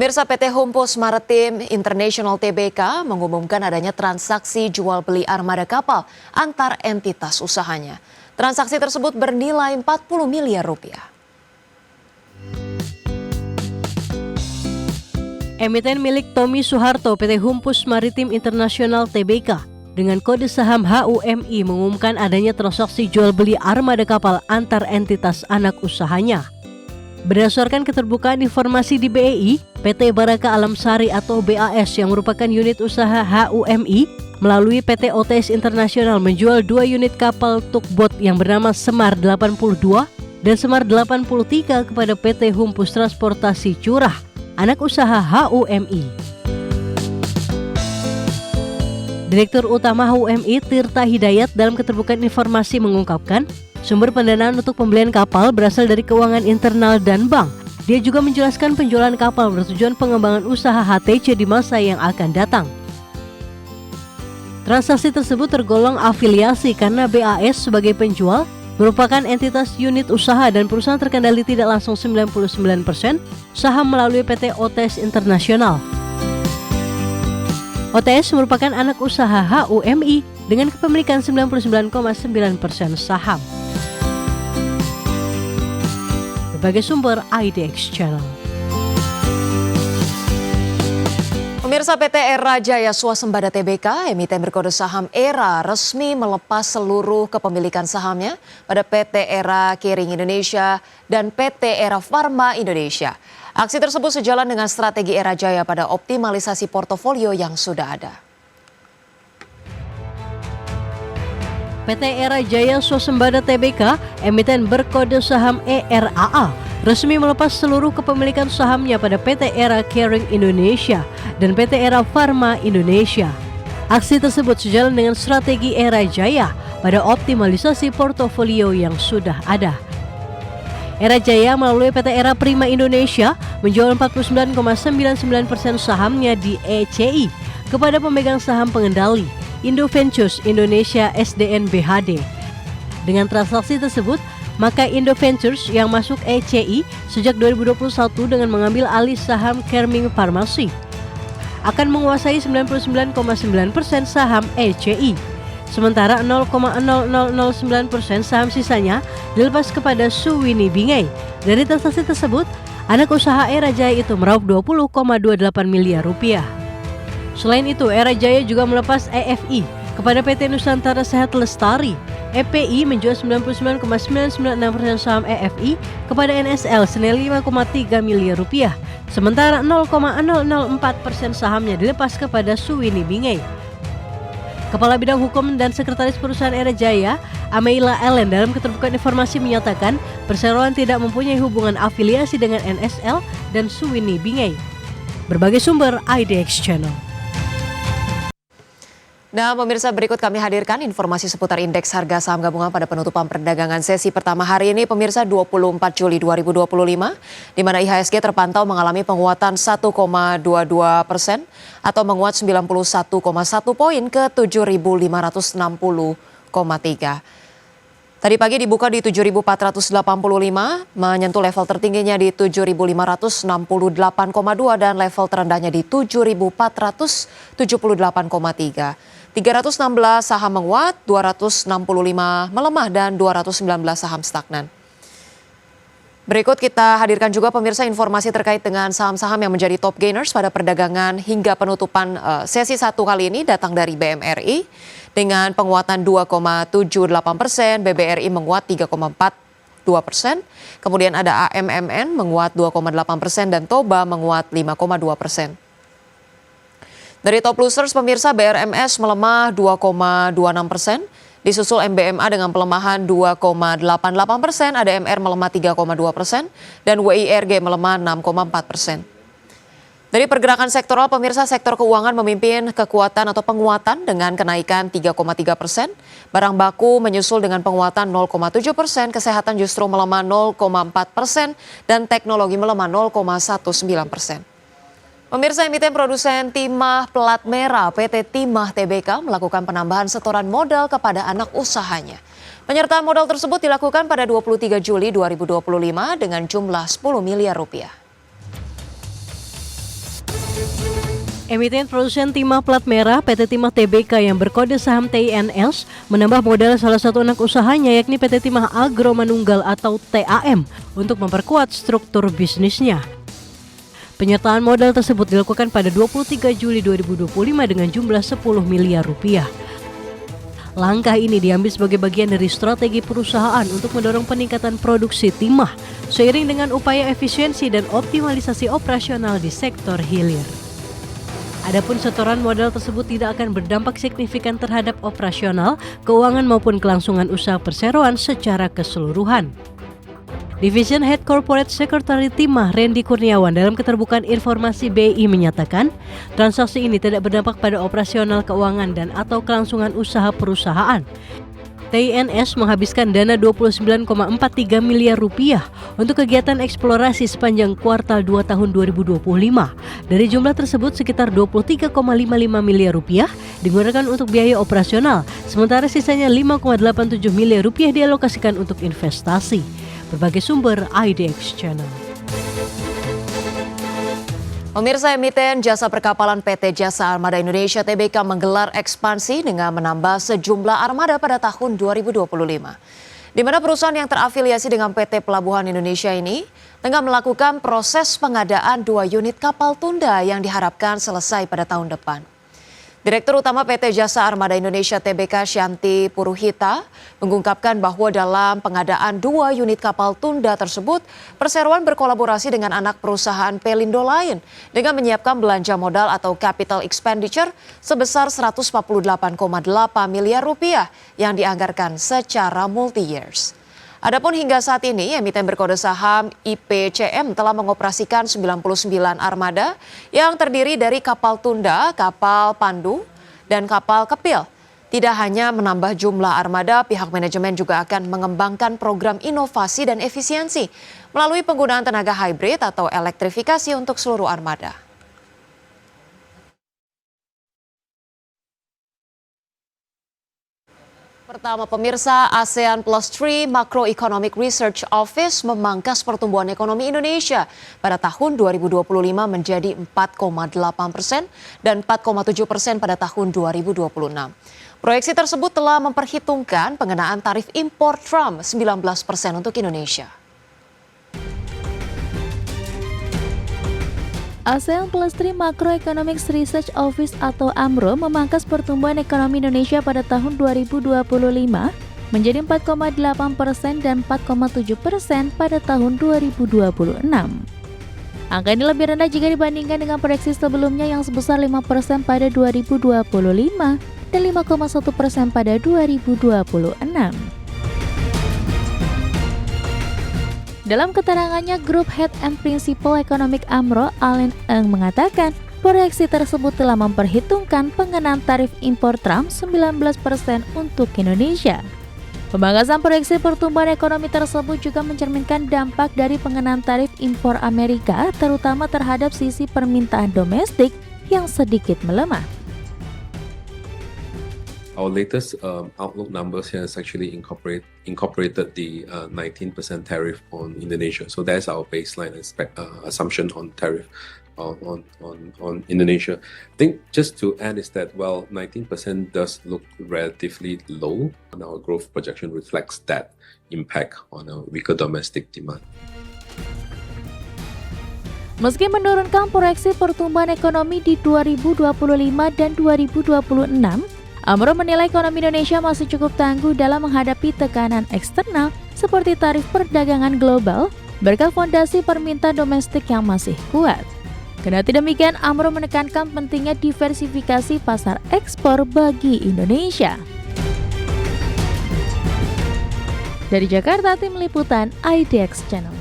Pemirsa, PT Humpus Maritim International Tbk mengumumkan adanya transaksi jual beli armada kapal antar entitas usahanya. Transaksi tersebut bernilai 40 miliar rupiah. Emiten milik Tommy Soeharto PT Humpus Maritim International Tbk dengan kode saham HUMI mengumumkan adanya transaksi jual beli armada kapal antar entitas anak usahanya. Berdasarkan keterbukaan informasi di BEI, PT Baraka Alam Sari atau BAS yang merupakan unit usaha HUMI melalui PT OTS Internasional menjual 2 unit kapal tugboat yang bernama Semar 82 dan Semar 83 kepada PT Humpus Transportasi Curah, anak usaha HUMI. Direktur Utama HUMI Tirta Hidayat dalam keterbukaan informasi mengungkapkan, sumber pendanaan untuk pembelian kapal berasal dari keuangan internal dan bank. Dia juga menjelaskan penjualan kapal bertujuan pengembangan usaha HTC di masa yang akan datang. Transaksi tersebut tergolong afiliasi karena BAS sebagai penjual merupakan entitas unit usaha dan perusahaan terkendali tidak langsung 99% saham melalui PT OTS Internasional. OTS merupakan anak usaha HUMI dengan kepemilikan 99,9% saham. Berbagai sumber IDX Channel. Pemirsa, PT Era Jaya Swasembada Tbk, emiten berkode saham ERA, resmi melepas seluruh kepemilikan sahamnya pada PT Era Kering Indonesia dan PT Era Pharma Indonesia. Aksi tersebut sejalan dengan strategi Era Jaya pada optimalisasi portofolio yang sudah ada. PT Era Jaya Swasembada Tbk, emiten berkode saham ERAA, resmi melepas seluruh kepemilikan sahamnya pada PT Era Kering Indonesia dan PT Era Pharma Indonesia. Aksi tersebut sejalan dengan strategi Era Jaya pada optimalisasi portofolio yang sudah ada. Era Jaya melalui PT Era Prima Indonesia menjual 49,99% sahamnya di ECI kepada pemegang saham pengendali Indo Ventures Indonesia SDN BHD. Dengan transaksi tersebut, maka Indo Ventures yang masuk ECI sejak 2021 dengan mengambil alih saham Kerming Farmasi akan menguasai 99,9% saham ECI. Sementara 0,0009% saham sisanya dilepas kepada Suwini Bingei. Dari transaksi tersebut, anak usaha Era Jaya itu meraup 20,28 miliar rupiah. Selain itu, Era Jaya juga melepas EFI kepada PT Nusantara Sehat Lestari. EPI menjual 99,996% saham EFI kepada NSL senilai 5,3 miliar rupiah. Sementara 0,004% sahamnya dilepas kepada Suwini Bingei. Kepala Bidang Hukum dan Sekretaris Perusahaan Era Jaya, Ameila Ellen, dalam keterbukaan informasi menyatakan perseroan tidak mempunyai hubungan afiliasi dengan NSL dan Suwini Bingei. Berbagai sumber IDX Channel. Nah, pemirsa, berikut kami hadirkan informasi seputar indeks harga saham gabungan pada penutupan perdagangan sesi pertama hari ini, pemirsa, 24 Juli 2025, di mana IHSG terpantau mengalami penguatan 1,22% atau menguat 91,1 poin ke 7.560,3. Tadi pagi dibuka di 7.485, menyentuh level tertingginya di 7.568,2 dan level terendahnya di 7.478,3. 316 saham menguat, 265 melemah, dan 219 saham stagnan. Berikut kita hadirkan juga, pemirsa, informasi terkait dengan saham-saham yang menjadi top gainers pada perdagangan hingga penutupan sesi 1 kali ini datang dari BMRI dengan penguatan 2,78%, BBRI menguat 3,42%, kemudian ada AMMN menguat 2,8% dan Toba menguat 5,2%. Dari top losers, pemirsa, BRMS melemah 2,26%, disusul MBMA dengan pelemahan 2,88%, ADMR melemah 3,2%, dan WIRG melemah 6,4%. Dari pergerakan sektoral, pemirsa, sektor keuangan memimpin kekuatan atau penguatan dengan kenaikan 3,3%, barang baku menyusul dengan penguatan 0,7%, kesehatan justru melemah 0,4%, dan teknologi melemah 0,19%. Pemirsa, emiten produsen timah plat merah PT Timah Tbk melakukan penambahan setoran modal kepada anak usahanya. Penyertaan modal tersebut dilakukan pada 23 Juli 2025 dengan jumlah 10 miliar rupiah. Emiten produsen timah plat merah PT Timah Tbk yang berkode saham TINS menambah modal salah satu anak usahanya yakni PT Timah Agro Manunggal atau TAM untuk memperkuat struktur bisnisnya. Penyertaan modal tersebut dilakukan pada 23 Juli 2025 dengan jumlah 10 miliar rupiah. Langkah ini diambil sebagai bagian dari strategi perusahaan untuk mendorong peningkatan produksi timah seiring dengan upaya efisiensi dan optimalisasi operasional di sektor hilir. Adapun setoran modal tersebut tidak akan berdampak signifikan terhadap operasional, keuangan maupun kelangsungan usaha perseroan secara keseluruhan. Division Head Corporate Secretary Timah Randy Kurniawan dalam keterbukaan informasi BI menyatakan, transaksi ini tidak berdampak pada operasional keuangan dan atau kelangsungan usaha perusahaan. TINS menghabiskan dana 29,43 miliar rupiah untuk kegiatan eksplorasi sepanjang kuartal 2 tahun 2025. Dari jumlah tersebut sekitar 23,55 miliar rupiah digunakan untuk biaya operasional, sementara sisanya 5,87 miliar rupiah dialokasikan untuk investasi. Berbagai sumber IDX Channel. Pemirsa, emiten jasa perkapalan PT Jasa Armada Indonesia Tbk menggelar ekspansi dengan menambah sejumlah armada pada tahun 2025. Di mana perusahaan yang terafiliasi dengan PT Pelabuhan Indonesia ini tengah melakukan proses pengadaan 2 unit kapal tunda yang diharapkan selesai pada tahun depan. Direktur Utama PT Jasa Armada Indonesia Tbk Shanti Puruhita mengungkapkan bahwa dalam pengadaan 2 unit kapal tunda tersebut, perseroan berkolaborasi dengan anak perusahaan Pelindo lain dengan menyiapkan belanja modal atau capital expenditure sebesar 148,8 miliar rupiah yang dianggarkan secara multi-years. Adapun hingga saat ini, emiten berkode saham IPCM telah mengoperasikan 99 armada yang terdiri dari kapal tunda, kapal pandu, dan kapal kepil. Tidak hanya menambah jumlah armada, pihak manajemen juga akan mengembangkan program inovasi dan efisiensi melalui penggunaan tenaga hybrid atau elektrifikasi untuk seluruh armada. Pertama, pemirsa, ASEAN Plus 3 Macroeconomic Research Office memangkas pertumbuhan ekonomi Indonesia pada tahun 2025 menjadi 4,8% dan 4,7% pada tahun 2026. Proyeksi tersebut telah memperhitungkan pengenaan tarif impor Trump 19% untuk Indonesia. ASEAN Plus 3 Macroeconomics Research Office atau AMRO memangkas pertumbuhan ekonomi Indonesia pada tahun 2025 menjadi 4,8% dan 4,7% pada tahun 2026. Angka ini lebih rendah jika dibandingkan dengan proyeksi sebelumnya yang sebesar 5% pada 2025 dan 5,1% pada 2026. Dalam keterangannya, Group Head and Principal Economic AMRO, Allen Eng mengatakan, proyeksi tersebut telah memperhitungkan pengenaan tarif impor Trump 19% untuk Indonesia. Pemangkasan proyeksi pertumbuhan ekonomi tersebut juga mencerminkan dampak dari pengenaan tarif impor Amerika, terutama terhadap sisi permintaan domestik yang sedikit melemah. Our latest outlook numbers here has actually incorporated the 19% tariff on Indonesia. So that's our baseline assumption on tariff on Indonesia. I think just to add is that while 19% does look relatively low, and our growth projection reflects that impact on a weaker domestic demand. Meski menurunkan proyeksi pertumbuhan ekonomi di 2025 dan 2026, AMRO menilai ekonomi Indonesia masih cukup tangguh dalam menghadapi tekanan eksternal seperti tarif perdagangan global berkat fondasi permintaan domestik yang masih kuat. Kendati demikian, AMRO menekankan pentingnya diversifikasi pasar ekspor bagi Indonesia. Dari Jakarta, tim liputan IDX Channel.